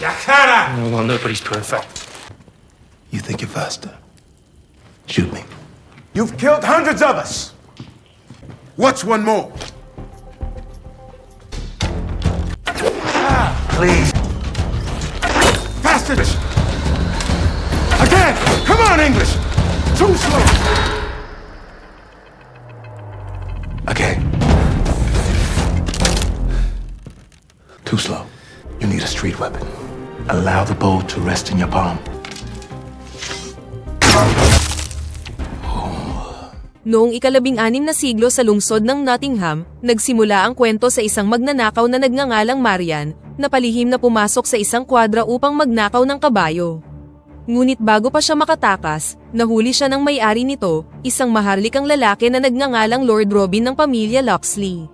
Yakara! Oh, well, nobody's perfect. You think you're faster? Shoot me. You've killed hundreds of us. What's one more? Please. Faster! Again! Come on, English! Too slow! Okay. Too slow. You need a street weapon. Allow the bow to rest in your palm. Noong ika-16 na siglo sa lungsod ng Nottingham, nagsimula ang kwento sa isang magnanakaw na nagngangalang Marian, na palihim na pumasok sa isang kwadra upang magnakaw ng kabayo. Ngunit bago pa siya makatakas, nahuli siya ng may-ari nito, isang maharlikang lalaki na nagngangalang Lord Robin ng pamilya Locksley.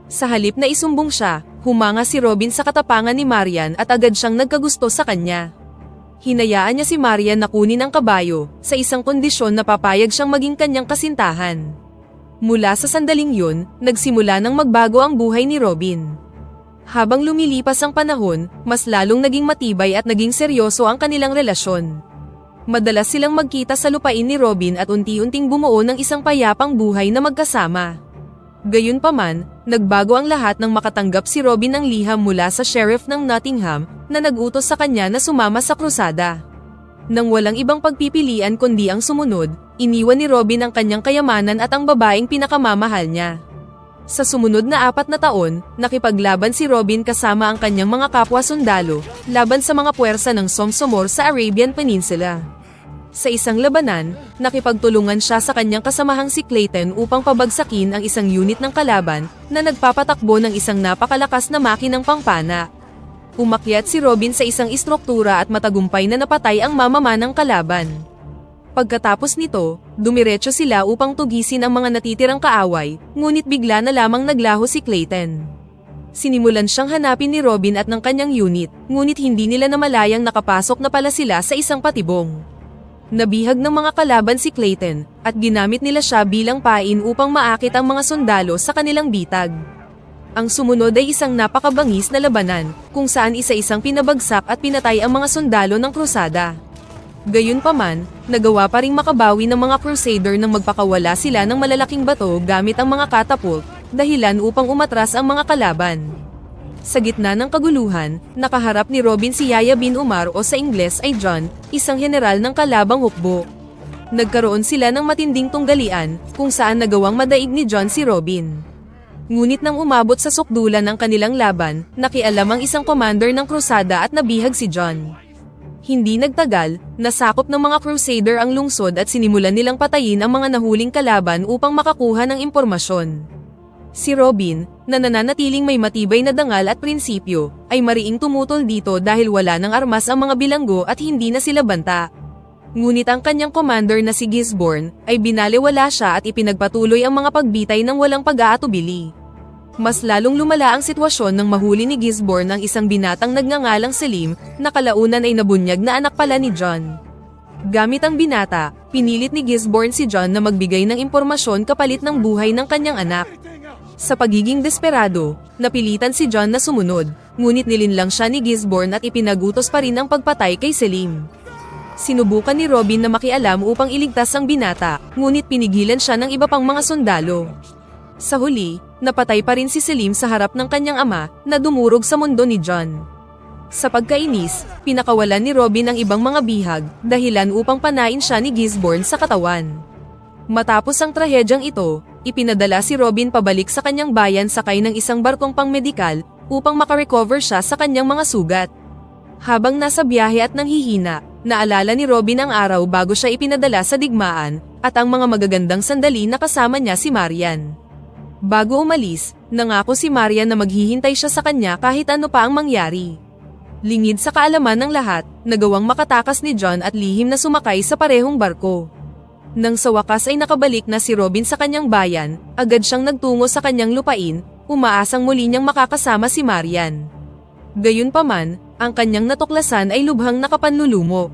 Sa halip na isumbong siya, humanga si Robin sa katapangan ni Marian at agad siyang nagkagusto sa kanya. Hinayaan niya si Marian na kunin ang kabayo, sa isang kondisyon na papayag siyang maging kanyang kasintahan. Mula sa sandaling yun, nagsimula nang magbago ang buhay ni Robin. Habang lumilipas ang panahon, mas lalong naging matibay at naging seryoso ang kanilang relasyon. Madalas silang magkita sa lupain ni Robin at unti-unting bumuo ng isang payapang buhay na magkasama. Gayunpaman, nagbago ang lahat nang makatanggap si Robin ng liham mula sa sheriff ng Nottingham na nag-utos sa kanya na sumama sa krusada. Nang walang ibang pagpipilian kundi ang sumunod, iniwan ni Robin ang kanyang kayamanan at ang babaeng pinakamamahal niya. Sa sumunod na 4 na taon, nakipaglaban si Robin kasama ang kanyang mga kapwa-sundalo, laban sa mga puwersa ng Somsomor sa Arabian Peninsula. Sa isang labanan, nakipagtulungan siya sa kanyang kasamahang si Clayton upang pabagsakin ang isang unit ng kalaban na nagpapatakbo ng isang napakalakas na makinang pangpana. Umakyat si Robin sa isang istruktura at matagumpay na napatay ang mamamanang kalaban. Pagkatapos nito, dumiretso sila upang tugisin ang mga natitirang kaaway, ngunit bigla na lamang naglaho si Clayton. Sinimulan siyang hanapin ni Robin at ng kanyang unit, ngunit hindi nila namalayang nakapasok na pala sila sa isang patibong. Nabihag ng mga kalaban si Clayton, at ginamit nila siya bilang pain upang maakit ang mga sundalo sa kanilang bitag. Ang sumunod ay isang napakabangis na labanan, kung saan isa-isang pinabagsak at pinatay ang mga sundalo ng krusada. Gayunpaman, nagawa pa ring makabawi ng mga crusader nang magpakawala sila ng malalaking bato gamit ang mga catapult, dahilan upang umatras ang mga kalaban. Sa gitna ng kaguluhan, nakaharap ni Robin si Yahya bin Umar o sa Ingles ay John, isang general ng kalabang hukbo. Nagkaroon sila ng matinding tunggalian, kung saan nagawang madaig ni John si Robin. Ngunit nang umabot sa sukdulan ng kanilang laban, nakialam ang isang commander ng krusada at nabihag si John. Hindi nagtagal, nasakop ng mga crusader ang lungsod at sinimulan nilang patayin ang mga nahuling kalaban upang makakuha ng impormasyon. Si Robin, na nananatiling may matibay na dangal at prinsipyo, ay mariing tumutol dito dahil wala ng armas ang mga bilanggo at hindi na sila banta. Ngunit ang kanyang commander na si Gisborne, ay binaliwala siya at ipinagpatuloy ang mga pagbitay ng walang pag-aatubili. Mas lalong lumala ang sitwasyon nang mahuli ni Gisborne ang isang binatang nagngangalang Selim, na kalaunan ay nabunyag na anak pala ni John. Gamit ang binata, pinilit ni Gisborne si John na magbigay ng impormasyon kapalit ng buhay ng kanyang anak. Sa pagiging desperado, napilitan si John na sumunod, ngunit nilinlang siya ni Gisborne at ipinagutos pa rin ang pagpatay kay Selim. Sinubukan ni Robin na makialam upang iligtas ang binata, ngunit pinigilan siya ng iba pang mga sundalo. Sa huli, napatay pa rin si Selim sa harap ng kanyang ama, na dumurog sa mundo ni John. Sa pagkainis, pinakawalan ni Robin ang ibang mga bihag, dahilan upang panain siya ni Gisborne sa katawan. Matapos ang trahedyang ito, ipinadala si Robin pabalik sa kanyang bayan sakay ng isang barkong pangmedikal, upang makarecover siya sa kanyang mga sugat. Habang nasa biyahe at nanghihina, naalala ni Robin ang araw bago siya ipinadala sa digmaan, at ang mga magagandang sandali na kasama niya si Marian. Bago umalis, nangako si Marian na maghihintay siya sa kanya kahit ano pa ang mangyari. Lingid sa kaalaman ng lahat, nagawang makatakas ni John at lihim na sumakay sa parehong barko. Nang sa wakas ay nakabalik na si Robin sa kanyang bayan, agad siyang nagtungo sa kanyang lupain, umaasang muli niyang makakasama si Marian. Gayunpaman, ang kanyang natuklasan ay lubhang nakapanlulumo.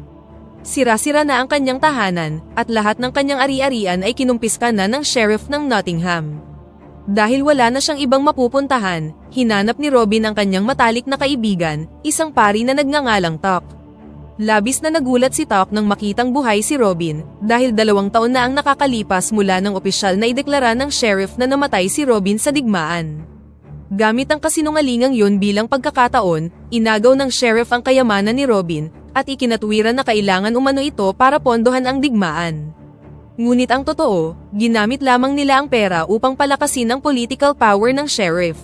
Sira-sira na ang kanyang tahanan, at lahat ng kanyang ari-arian ay kinumpiska na ng sheriff ng Nottingham. Dahil wala na siyang ibang mapupuntahan, hinanap ni Robin ang kanyang matalik na kaibigan, isang pari na nagngangalang Tok. Labis na nagulat si Tok nang makitang buhay si Robin, dahil 2 taon na ang nakakalipas mula ng opisyal na ideklara ng sheriff na namatay si Robin sa digmaan. Gamit ang kasinungalingang yun bilang pagkakataon, inagaw ng sheriff ang kayamanan ni Robin, at ikinatwiran na kailangan umano ito para pondohan ang digmaan. Ngunit ang totoo, ginamit lamang nila ang pera upang palakasin ang political power ng sheriff.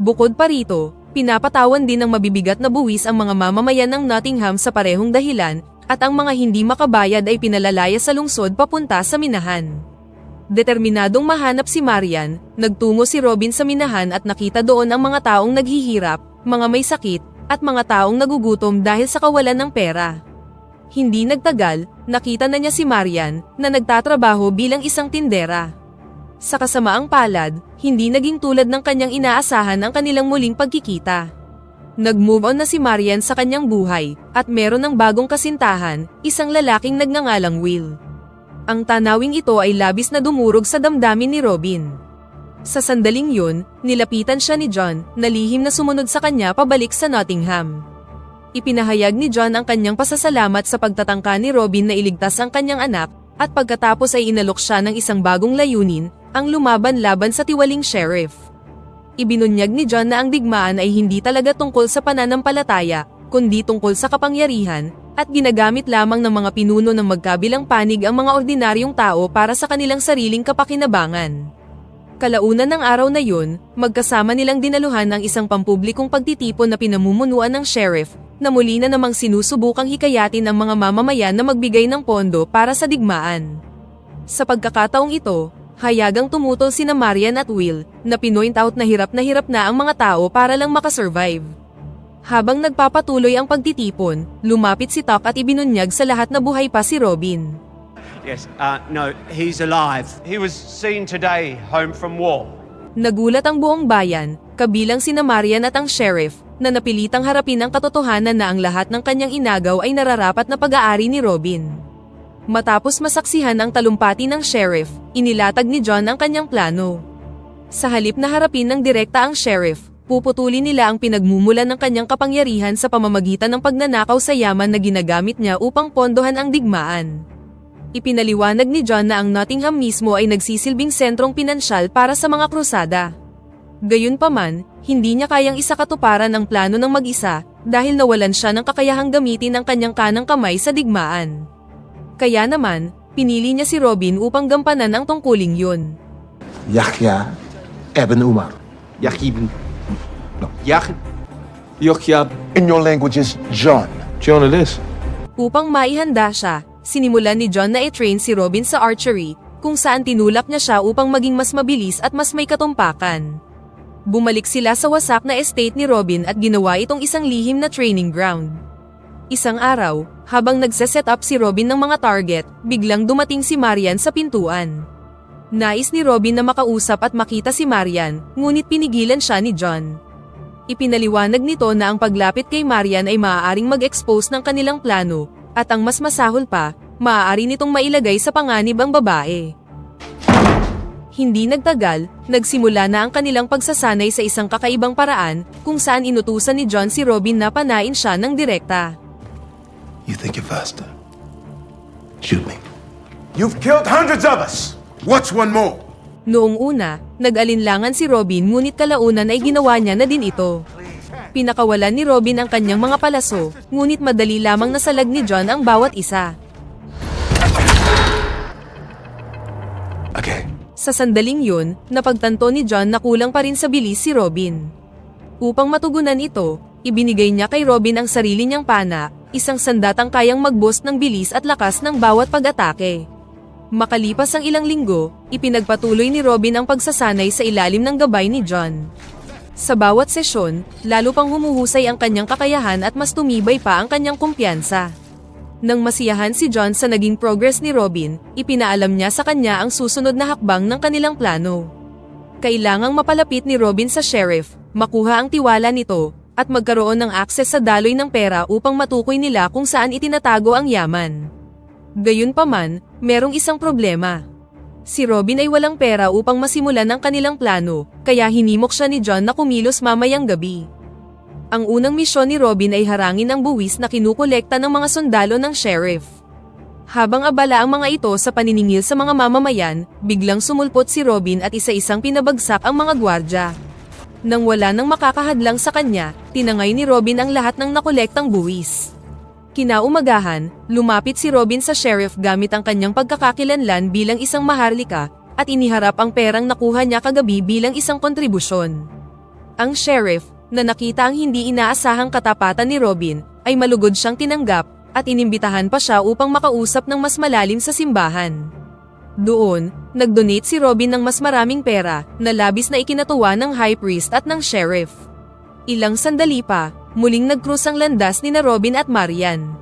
Bukod pa rito, pinapatawan din ng mabibigat na buwis ang mga mamamayan ng Nottingham sa parehong dahilan, at ang mga hindi makabayad ay pinalalaya sa lungsod papunta sa minahan. Determinadong mahanap si Marian, nagtungo si Robin sa minahan at nakita doon ang mga taong naghihirap, mga may sakit, at mga taong nagugutom dahil sa kawalan ng pera. Hindi nagtagal, nakita na niya si Marian, na nagtatrabaho bilang isang tindera. Sa kasamaang palad, hindi naging tulad ng kanyang inaasahan ang kanilang muling pagkikita. Nag-move on na si Marian sa kanyang buhay, at meron ng bagong kasintahan, isang lalaking nagngangalang Will. Ang tanawing ito ay labis na dumurog sa damdamin ni Robin. Sa sandaling yun, nilapitan siya ni John, na lihim na sumunod sa kanya pabalik sa Nottingham. Ipinahayag ni John ang kanyang pasasalamat sa pagtatangka ni Robin na iligtas ang kanyang anak, at pagkatapos ay inalok siya ng isang bagong layunin, ang lumaban laban sa tiwaling sheriff. Ibinunyag ni John na ang digmaan ay hindi talaga tungkol sa pananampalataya, kundi tungkol sa kapangyarihan, at ginagamit lamang ng mga pinuno ng magkabilang panig ang mga ordinaryong tao para sa kanilang sariling kapakinabangan. Kalaunan ng araw na yun, magkasama nilang dinaluhan ang isang pampublikong pagtitipon na pinamumunuan ng sheriff, na muli na namang sinusubukang hikayatin ang mga mamamayan na magbigay ng pondo para sa digmaan. Sa pagkakataong ito, hayagang tumutol sina Marian at Will, na pinoint out na hirap na ang mga tao para lang makasurvive. Habang nagpapatuloy ang pagtitipon, lumapit si Tok at ibinunyag sa lahat na buhay pa si Robin. Yes, no, he's alive. He was seen today home from war. Nagulat ang buong bayan, kabilang sina Marian at ang sheriff, na napilitang harapin ang katotohanan na ang lahat ng kanyang inagaw ay nararapat na pag-aari ni Robin. Matapos masaksihan ang talumpati ng sheriff, inilatag ni John ang kanyang plano. Sa halip na harapin ng direkta ang sheriff, puputulin nila ang pinagmumulan ng kanyang kapangyarihan sa pamamagitan ng pagnanakaw sa yaman na ginagamit niya upang pondohan ang digmaan. Ipinaliwanag ni John na ang Nottingham mismo ay nagsisilbing sentrong pinansyal para sa mga krusada. Gayunpaman, hindi niya kayang isakatuparan ang plano ng mag-isa, dahil nawalan siya ng kakayahang gamitin ang kanyang kanang kamay sa digmaan. Kaya naman, pinili niya si Robin upang gampanan ang tungkuling yun. Yahya ibn Umar. Yaqib. No. Yahya. In your language is John. John it is. Upang maihanda siya, sinimulan ni John na i-train si Robin sa archery, kung saan tinulak niya siya upang maging mas mabilis at mas may katumpakan. Bumalik sila sa wasak na estate ni Robin at ginawa itong isang lihim na training ground. Isang araw, habang nagse-set up si Robin ng mga target, biglang dumating si Marian sa pintuan. Nais ni Robin na makausap at makita si Marian, ngunit pinigilan siya ni John. Ipinaliwanag nito na ang paglapit kay Marian ay maaaring mag-expose ng kanilang plano, at ang mas masahol pa, maaari nitong mailagay sa panganib ang babae. Hindi nagtagal, nagsimula na ang kanilang pagsasanay sa isang kakaibang paraan, kung saan inutusan ni John si Robin na panain siya ng direkta. You think you're faster? Shoot me. You've killed hundreds of us. What's one more? Noong una, nag-alinlangan si Robin ngunit kalaunan ay ginawa niya na din ito. Pinakawalan ni Robin ang kanyang mga palaso, ngunit madali lamang nasalag ni John ang bawat isa. Okay. Sa sandaling yun, napagtanto ni John na kulang pa rin sa bilis si Robin. Upang matugunan ito, ibinigay niya kay Robin ang sarili niyang pana, isang sandatang kayang mag-boost ng bilis at lakas ng bawat pag-atake. Makalipas ang ilang linggo, ipinagpatuloy ni Robin ang pagsasanay sa ilalim ng gabay ni John. Sa bawat sesyon, lalo pang humuhusay ang kanyang kakayahan at mas tumibay pa ang kanyang kumpiyansa. Nang masiyahan si John sa naging progress ni Robin, ipinaalam niya sa kanya ang susunod na hakbang ng kanilang plano. Kailangang mapalapit ni Robin sa sheriff, makuha ang tiwala nito, at magkaroon ng akses sa daloy ng pera upang matukoy nila kung saan itinatago ang yaman. Gayunpaman, merong isang problema. Si Robin ay walang pera upang masimulan ang kanilang plano, kaya hinimok siya ni John na kumilos mamayang gabi. Ang unang misyon ni Robin ay harangin ang buwis na kinukolekta ng mga sundalo ng sheriff. Habang abala ang mga ito sa paniningil sa mga mamamayan, biglang sumulpot si Robin at isa-isang pinabagsak ang mga gwardya. Nang wala nang makakahadlang sa kanya, tinangay ni Robin ang lahat ng nakolektang buwis. Kinaumagahan, lumapit si Robin sa sheriff gamit ang kanyang pagkakakilanlan bilang isang maharlika, at iniharap ang perang nakuha niya kagabi bilang isang kontribusyon. Ang sheriff, na nakita ang hindi inaasahang katapatan ni Robin, ay malugod siyang tinanggap, at inimbitahan pa siya upang makausap ng mas malalim sa simbahan. Doon, nag-donate si Robin ng mas maraming pera, na labis na ikinatuwa ng high priest at ng sheriff. Ilang sandali pa, muling nagkrus ang landas ni Robin at Marian.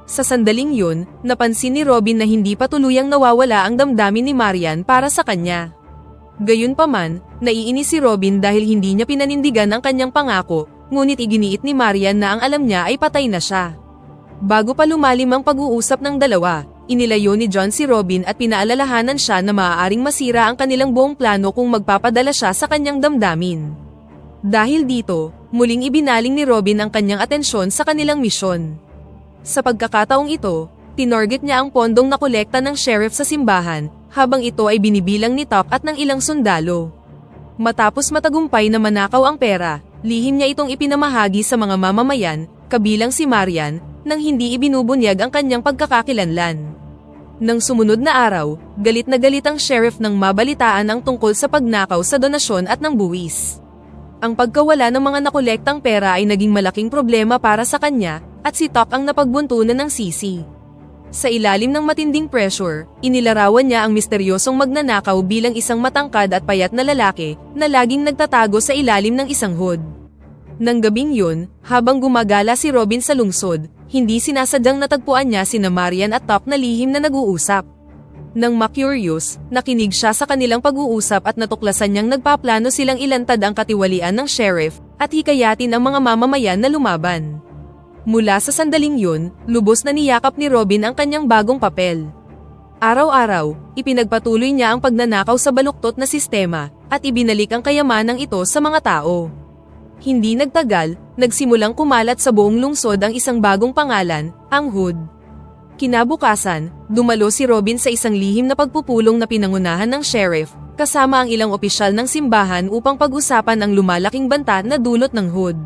Sa sandaling yun, napansin ni Robin na hindi pa tuluyang nawawala ang damdamin ni Marian para sa kanya. Gayunpaman, naiinis si Robin dahil hindi niya pinanindigan ang kanyang pangako, ngunit iginiit ni Marian na ang alam niya ay patay na siya. Bago pa lumalim ang pag-uusap ng dalawa, inilayo ni John si Robin at pinaalalahanan siya na maaaring masira ang kanilang buong plano kung magpapadala siya sa kanyang damdamin. Dahil dito, muling ibinaling ni Robin ang kanyang atensyon sa kanilang misyon. Sa pagkakataong ito, tinorget niya ang pondong nakolekta ng sheriff sa simbahan, habang ito ay binibilang ni Top at ng ilang sundalo. Matapos matagumpay na manakaw ang pera, lihim niya itong ipinamahagi sa mga mamamayan, kabilang si Marian, nang hindi ibinubunyag ang kanyang pagkakakilanlan. Nang sumunod na araw, galit na galit ang sheriff nang mabalitaan ang tungkol sa pagnakaw sa donasyon at ng buwis. Ang pagkawala ng mga nakolektang pera ay naging malaking problema para sa kanya, at si Top ang napagbuntunan ng sisi. Sa ilalim ng matinding pressure, inilarawan niya ang misteryosong magnanakaw bilang isang matangkad at payat na lalaki na laging nagtatago sa ilalim ng isang hood. Nang gabing yun, habang gumagala si Robin sa lungsod, hindi sinasadyang natagpuan niya sina Marian at Top na lihim na nag-uusap. Nang ma-curious, nakinig siya sa kanilang pag-uusap at natuklasan niyang nagpaplano silang ilantad ang katiwalian ng sheriff at hikayatin ang mga mamamayan na lumaban. Mula sa sandaling yun, lubos na niyakap ni Robin ang kanyang bagong papel. Araw-araw, ipinagpatuloy niya ang pagnanakaw sa baluktot na sistema at ibinalik ang kayamanang ito sa mga tao. Hindi nagtagal, nagsimulang kumalat sa buong lungsod ang isang bagong pangalan, ang Hood. Kinabukasan, dumalo si Robin sa isang lihim na pagpupulong na pinangunahan ng sheriff, kasama ang ilang opisyal ng simbahan upang pag-usapan ang lumalaking banta na dulot ng Hood.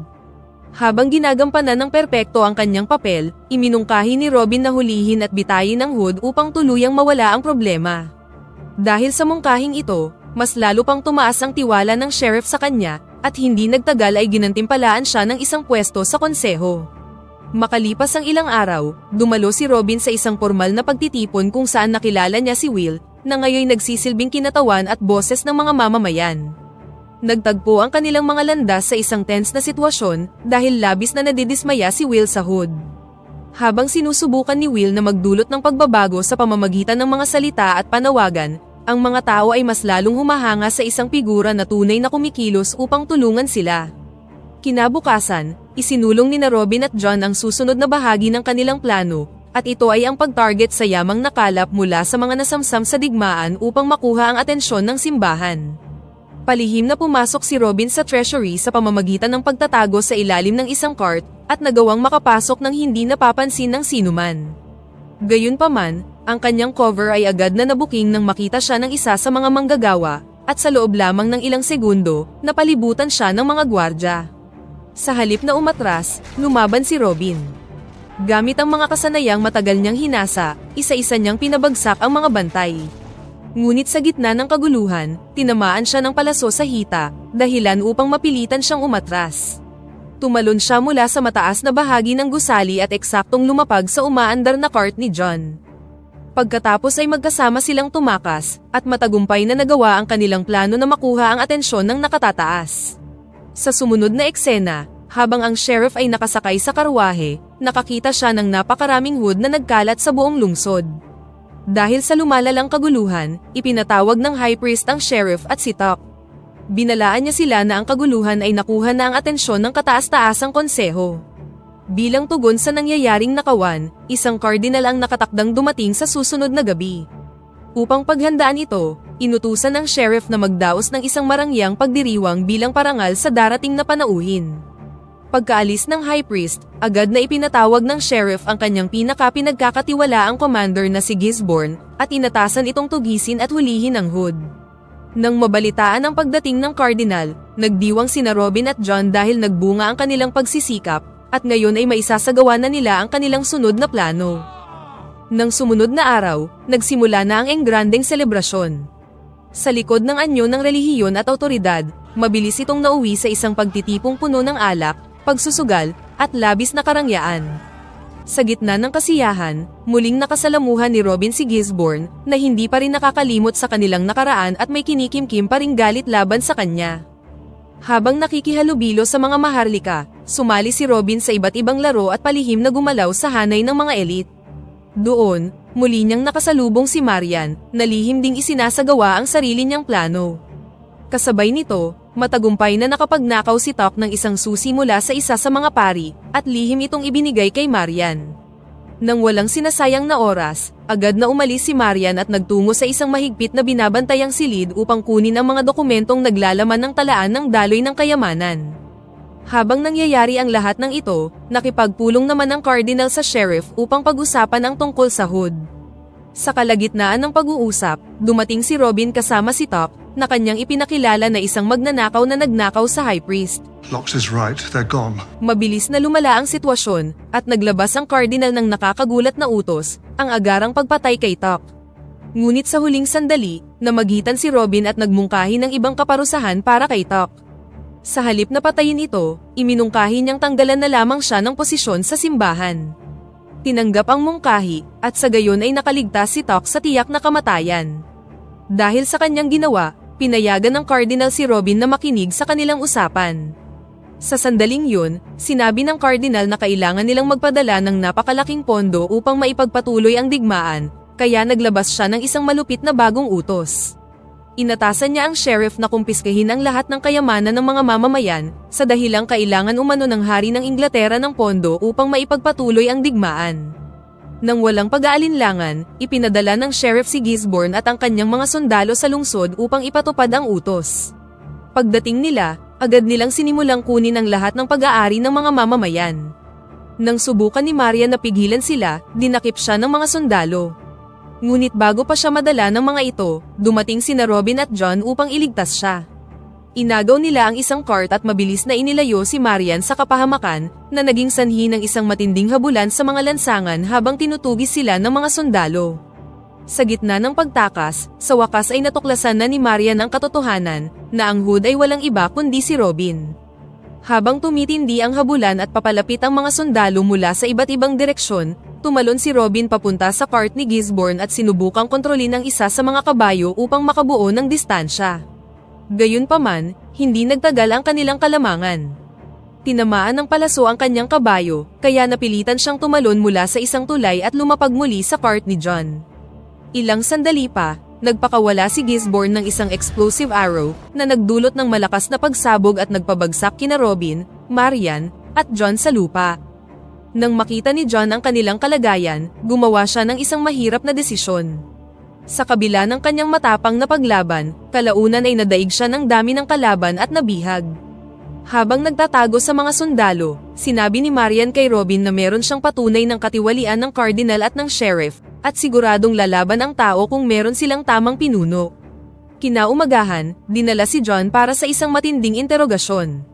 Habang ginagampanan ng perpekto ang kanyang papel, iminungkahi ni Robin na hulihin at bitayin ang Hood upang tuluyang mawala ang problema. Dahil sa mungkahing ito, mas lalo pang tumaas ang tiwala ng sheriff sa kanya, at hindi nagtagal ay ginantimpalaan siya ng isang pwesto sa konseho. Makalipas ang ilang araw, dumalo si Robin sa isang formal na pagtitipon kung saan nakilala niya si Will, na ngayon nagsisilbing kinatawan at boses ng mga mamamayan. Nagtagpo ang kanilang mga landas sa isang tense na sitwasyon dahil labis na nadidismaya si Will sa Hood. Habang sinusubukan ni Will na magdulot ng pagbabago sa pamamagitan ng mga salita at panawagan, ang mga tao ay mas lalong humahanga sa isang figura na tunay na kumikilos upang tulungan sila. Kinabukasan, isinulong ni Robin at John ang susunod na bahagi ng kanilang plano, at ito ay ang pag-target sa yamang nakalap mula sa mga nasamsam sa digmaan upang makuha ang atensyon ng simbahan. Palihim na pumasok si Robin sa treasury sa pamamagitan ng pagtatago sa ilalim ng isang cart, at nagawang makapasok ng hindi napapansin ng sinuman. Gayunpaman, ang kanyang cover ay agad na nabuking nang makita siya ng isa sa mga manggagawa, at sa loob lamang ng ilang segundo, napalibutan siya ng mga gwardya. Sa halip na umatras, lumaban si Robin. Gamit ang mga kasanayang matagal niyang hinasa, isa-isa niyang pinabagsak ang mga bantay. Ngunit sa gitna ng kaguluhan, tinamaan siya ng palaso sa hita, dahilan upang mapilitan siyang umatras. Tumalon siya mula sa mataas na bahagi ng gusali at eksaktong lumapag sa umaandar na cart ni John. Pagkatapos ay magkasama silang tumakas, at matagumpay na nagawa ang kanilang plano na makuha ang atensyon ng nakatataas. Sa sumunod na eksena, habang ang sheriff ay nakasakay sa karwahe, nakakita siya ng napakaraming Hood na nagkalat sa buong lungsod. Dahil sa lumalalang kaguluhan, ipinatawag ng high priest ang sheriff at si Top. Binalaan niya sila na ang kaguluhan ay nakuha na ang atensyon ng kataas-taasang konseho. Bilang tugon sa nangyayaring nakawan, isang cardinal ang nakatakdang dumating sa susunod na gabi. Upang paghandaan ito, inutusan ng sheriff na magdaos ng isang marangyang pagdiriwang bilang parangal sa darating na panauhin. Pagkaalis ng high priest, agad na ipinatawag ng sheriff ang kanyang pinaka-pinagkakatiwalaang commander na si Gisborne at inatasan itong tugisin at hulihin ang Hood. Nang mabalitaan ang pagdating ng Cardinal, nagdiwang sina Robin at John dahil nagbunga ang kanilang pagsisikap at ngayon ay maisasagawa na nila ang kanilang sunod na plano. Nang sumunod na araw, nagsimula na ang engrandeng selebrasyon. Sa likod ng anyo ng relihiyon at awtoridad, mabilis itong nauwi sa isang pagtitipong puno ng alak, pagsusugal, at labis na karangyaan. Sa gitna ng kasiyahan, muling nakasalamuhan ni Robin si Gisborne na hindi pa rin nakakalimot sa kanilang nakaraan at may kinikimkim pa ring galit laban sa kanya. Habang nakikihalubilo sa mga maharlika, sumali si Robin sa iba't ibang laro at palihim na gumalaw sa hanay ng mga elite. Doon, muli niyang nakasalubong si Marian, na lihim ding isinasagawa ang sarili niyang plano. Kasabay nito, matagumpay na nakapagnakaw si Tok ng isang susi mula sa isa sa mga pari, at lihim itong ibinigay kay Marian. Nang walang sinasayang na oras, agad na umalis si Marian at nagtungo sa isang mahigpit na binabantayang silid upang kunin ang mga dokumentong naglalaman ng talaan ng daloy ng kayamanan. Habang nangyayari ang lahat ng ito, nakipagpulong naman ang Cardinal sa sheriff upang pag-usapan ang tungkol sa Hood. Sa kalagitnaan ng pag-uusap, dumating si Robin kasama si Tok, na kanyang ipinakilala na isang magnanakaw na nagnakaw sa High Priest. Lox is right, they're gone. Mabilis na lumala ang sitwasyon, at naglabas ang Cardinal ng nakakagulat na utos, ang agarang pagpatay kay Tok. Ngunit sa huling sandali, namagitan si Robin at nagmungkahi ng ibang kaparusahan para kay Tok. Sa halip na patayin ito, iminungkahi niyang tanggalan na lamang siya ng posisyon sa simbahan. Tinanggap ang mungkahi, at sa gayon ay nakaligtas si Tok sa tiyak na kamatayan. Dahil sa kanyang ginawa, pinayagan ng Cardinal si Robin na makinig sa kanilang usapan. Sa sandaling yun, sinabi ng Cardinal na kailangan nilang magpadala ng napakalaking pondo upang maipagpatuloy ang digmaan, kaya naglabas siya ng isang malupit na bagong utos. Inatasan niya ang sheriff na kumpiskahin ang lahat ng kayamanan ng mga mamamayan, sa dahilang kailangan umano ng hari ng Inglaterra ng pondo upang maipagpatuloy ang digmaan. Nang walang pag-aalinlangan, ipinadala ng sheriff si Gisborne at ang kanyang mga sundalo sa lungsod upang ipatupad ang utos. Pagdating nila, agad nilang sinimulang kunin ang lahat ng pag-aari ng mga mamamayan. Nang subukan ni Marian na pigilan sila, dinakip siya ng mga sundalo. Ngunit bago pa siya madala ng mga ito, dumating sina Robin at John upang iligtas siya. Inagaw nila ang isang cart at mabilis na inilayo si Marian sa kapahamakan, na naging sanhi ng isang matinding habulan sa mga lansangan habang tinutugis sila ng mga sundalo. Sa gitna ng pagtakas, sa wakas ay natuklasan na ni Marian ang katotohanan, na ang Hood ay walang iba kundi si Robin. Habang tumitindi ang habulan at papalapit ang mga sundalo mula sa iba't ibang direksyon, tumalon si Robin papunta sa cart ni Gisborne at sinubukang kontrolin ang isa sa mga kabayo upang makabuo ng distansya. Gayunpaman, hindi nagtagal ang kanilang kalamangan. Tinamaan ng palaso ang kanyang kabayo, kaya napilitan siyang tumalon mula sa isang tulay at lumapag muli sa cart ni John. Ilang sandali pa, nagpakawala si Gisborne ng isang explosive arrow na nagdulot ng malakas na pagsabog at nagpabagsak kina Robin, Marian, at John sa lupa. Nang makita ni John ang kanilang kalagayan, gumawa siya ng isang mahirap na desisyon. Sa kabila ng kanyang matapang na paglaban, kalaunan ay nadaig siya ng dami ng kalaban at nabihag. Habang nagtatago sa mga sundalo, sinabi ni Marian kay Robin na meron siyang patunay ng katiwalian ng Cardinal at ng Sheriff, at siguradong lalaban ang tao kung meron silang tamang pinuno. Kinaumagahan, dinala si John para sa isang matinding interogasyon.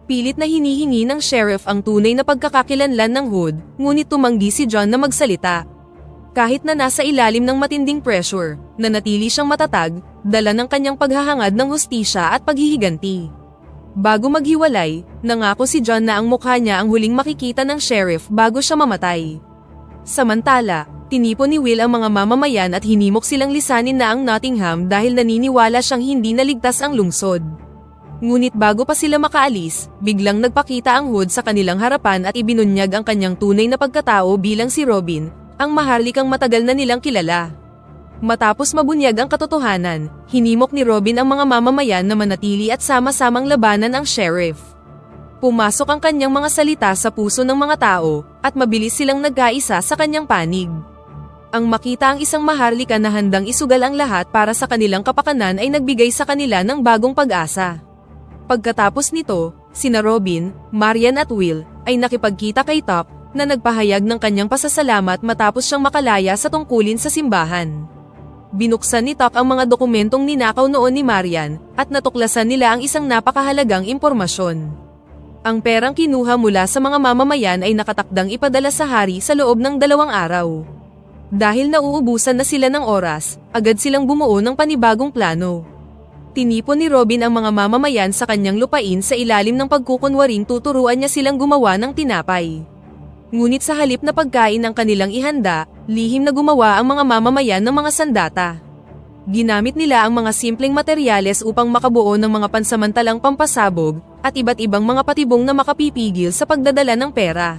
Pilit na hinihingi ng sheriff ang tunay na pagkakakilanlan ng Hood, ngunit tumanggi si John na magsalita. Kahit na nasa ilalim ng matinding pressure, nanatili siyang matatag, dala ng kanyang paghahangad ng hustisya at paghihiganti. Bago maghiwalay, nangako si John na ang mukha niya ang huling makikita ng sheriff bago siya mamatay. Samantala, tinipon ni Will ang mga mamamayan at hinimok silang lisanin na ang Nottingham dahil naniniwala siyang hindi naligtas ang lungsod. Ngunit bago pa sila makaalis, biglang nagpakita ang Hood sa kanilang harapan at ibinunyag ang kanyang tunay na pagkatao bilang si Robin, ang maharlikang matagal na nilang kilala. Matapos mabunyag ang katotohanan, hinimok ni Robin ang mga mamamayan na manatili at sama-samang labanan ang sheriff. Pumasok ang kanyang mga salita sa puso ng mga tao, at mabilis silang nagkaisa sa kanyang panig. Ang makita ang isang maharlika na handang isugal ang lahat para sa kanilang kapakanan ay nagbigay sa kanila ng bagong pag-asa. Pagkatapos nito, sina Robin, Marian at Will ay nakipagkita kay Top na nagpahayag ng kanyang pasasalamat matapos siyang makalaya sa tungkulin sa simbahan. Binuksan ni Top ang mga dokumentong ninakaw noon ni Marian at natuklasan nila ang isang napakahalagang impormasyon. Ang perang kinuha mula sa mga mamamayan ay nakatakdang ipadala sa hari sa loob ng 2 araw. Dahil nauubusan na sila ng oras, agad silang bumuo ng panibagong plano. Tinipon ni Robin ang mga mamamayan sa kanyang lupain sa ilalim ng pagkukunwaring tuturuan niya silang gumawa ng tinapay. Ngunit sa halip na pagkain ng kanilang ihanda, lihim na gumawa ang mga mamamayan ng mga sandata. Ginamit nila ang mga simpleng materyales upang makabuo ng mga pansamantalang pampasabog at iba't ibang mga patibong na makapipigil sa pagdadala ng pera.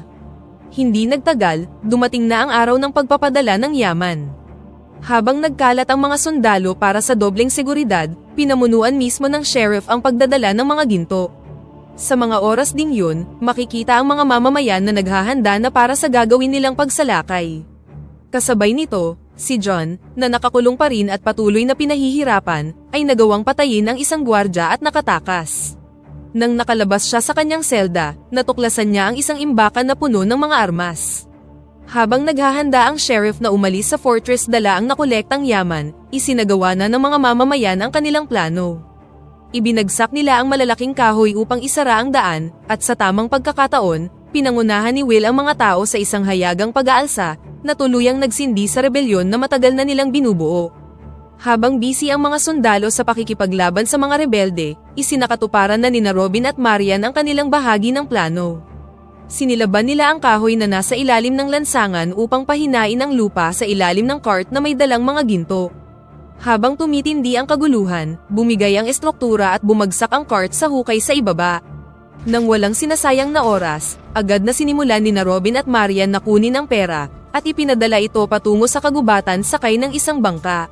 Hindi nagtagal, dumating na ang araw ng pagpapadala ng yaman. Habang nagkalat ang mga sundalo para sa dobleng seguridad, pinamunuan mismo ng sheriff ang pagdadala ng mga ginto. Sa mga oras ding yun, makikita ang mga mamamayan na naghahanda na para sa gagawin nilang pagsalakay. Kasabay nito, si John, na nakakulong pa rin at patuloy na pinahihirapan, ay nagawang patayin ang isang gwardya at nakatakas. Nang nakalabas siya sa kanyang selda, natuklasan niya ang isang imbakan na puno ng mga armas. Habang naghahanda ang sheriff na umalis sa fortress dala ang nakolektang yaman, isinagawa na ng mga mamamayan ang kanilang plano. Ibinagsak nila ang malalaking kahoy upang isara ang daan, at sa tamang pagkakataon, pinangunahan ni Will ang mga tao sa isang hayagang pag-aalsa, na tuluyang nagsindi sa rebelyon na matagal na nilang binubuo. Habang busy ang mga sundalo sa pakikipaglaban sa mga rebelde, isinakatuparan na nina Robin at Marian ang kanilang bahagi ng plano. Sinilaban nila ang kahoy na nasa ilalim ng lansangan upang pahinain ang lupa sa ilalim ng cart na may dalang mga ginto. Habang tumitindi ang kaguluhan, bumigay ang estruktura at bumagsak ang cart sa hukay sa ibaba. Nang walang sinasayang na oras, agad na sinimulan nina Robin at Marian na kunin ang pera, at ipinadala ito patungo sa kagubatan sakay ng isang bangka.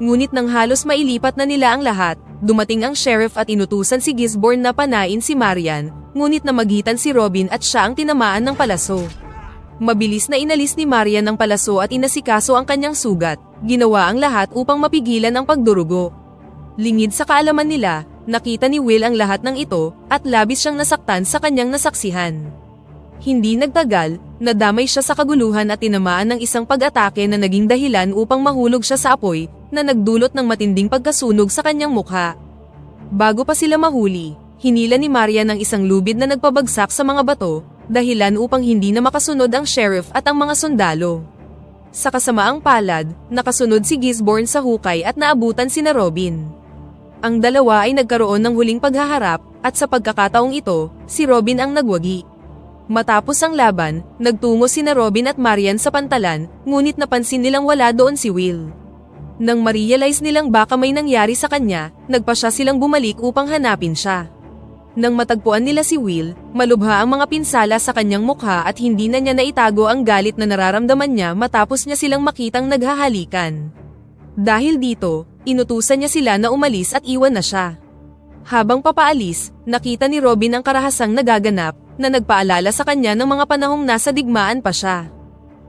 Ngunit nang halos mailipat na nila ang lahat, dumating ang sheriff at inutusan si Gisborne na panain si Marian, ngunit namagitan si Robin at siya ang tinamaan ng palaso. Mabilis na inalis ni Marian ang palaso at inasikaso ang kanyang sugat, ginawa ang lahat upang mapigilan ang pagdurugo. Lingid sa kaalaman nila, nakita ni Will ang lahat ng ito, at labis siyang nasaktan sa kanyang nasaksihan. Hindi nagtagal, nadamay siya sa kaguluhan at tinamaan ng isang pag-atake na naging dahilan upang mahulog siya sa apoy, na nagdulot ng matinding pagkasunog sa kanyang mukha. Bago pa sila mahuli, hinila ni Marian ng isang lubid na nagpabagsak sa mga bato, dahilan upang hindi na makasunod ang sheriff at ang mga sundalo. Sa kasamaang palad, nakasunod si Gisborne sa hukay at naabutan sina Robin. Ang dalawa ay nagkaroon ng huling paghaharap, at sa pagkakataong ito, si Robin ang nagwagi. Matapos ang laban, nagtungo sina Robin at Marian sa pantalan, ngunit napansin nilang wala doon si Will. Nang ma-realize nilang baka may nangyari sa kanya, nagpasya silang bumalik upang hanapin siya. Nang matagpuan nila si Will, malubha ang mga pinsala sa kanyang mukha at hindi na niya naitago ang galit na nararamdaman niya matapos niya silang makitang naghahalikan. Dahil dito, inutusan niya sila na umalis at iwan na siya. Habang papaalis, nakita ni Robin ang karahasang nagaganap, na nagpaalala sa kanya ng mga panahong nasa digmaan pa siya.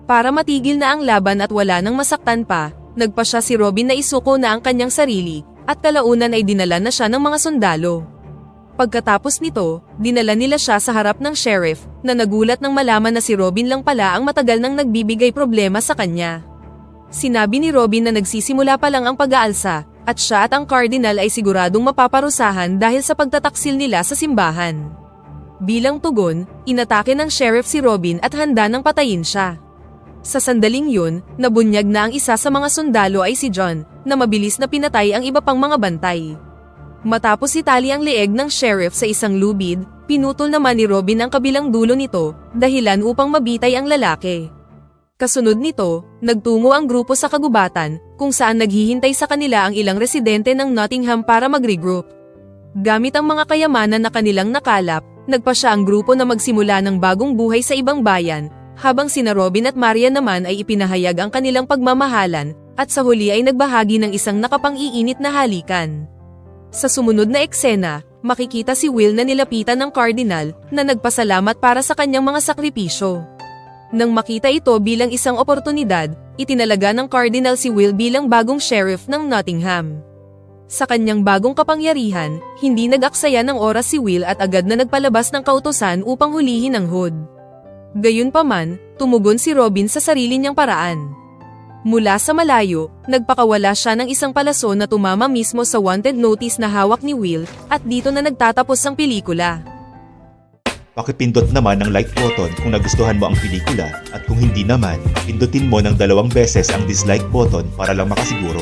Para matigil na ang laban at wala nang masaktan pa, nagpasya si Robin na isuko na ang kanyang sarili, at kalaunan ay dinala na siya ng mga sundalo. Pagkatapos nito, dinala nila siya sa harap ng sheriff, na nagulat nang malaman na si Robin lang pala ang matagal nang nagbibigay problema sa kanya. Sinabi ni Robin na nagsisimula pa lang ang pag-aalsa, at siya at ang cardinal ay siguradong mapaparusahan dahil sa pagtataksil nila sa simbahan. Bilang tugon, inatake ng sheriff si Robin at handa nang patayin siya. Sa sandaling yun, nabunyag na ang isa sa mga sundalo ay si John, na mabilis na pinatay ang iba pang mga bantay. Matapos itali ang leeg ng sheriff sa isang lubid, pinutol naman ni Robin ang kabilang dulo nito, dahilan upang mabitay ang lalaki. Kasunod nito, nagtungo ang grupo sa kagubatan, kung saan naghihintay sa kanila ang ilang residente ng Nottingham para mag-regroup. Gamit ang mga kayamanan na kanilang nakalap, nagpasya ang grupo na magsimula ng bagong buhay sa ibang bayan, habang sina Robin at Marian naman ay ipinahayag ang kanilang pagmamahalan, at sa huli ay nagbahagi ng isang nakapang-iinit na halikan. Sa sumunod na eksena, makikita si Will na nilapitan ng cardinal, na nagpasalamat para sa kanyang mga sakripisyo. Nang makita ito bilang isang oportunidad, itinalaga ng Cardinal si Will bilang bagong sheriff ng Nottingham. Sa kanyang bagong kapangyarihan, hindi nag-aksaya ng oras si Will at agad na nagpalabas ng kautusan upang hulihin ang Hood. Gayunpaman, tumugon si Robin sa sarili niyang paraan. Mula sa malayo, nagpakawala siya ng isang palaso na tumama mismo sa wanted notice na hawak ni Will at dito na nagtatapos ang pelikula. Pakipindot naman ang like button kung nagustuhan mo ang pelikula at kung hindi naman, pindutin mo ng 2 beses ang dislike button para lang makasiguro.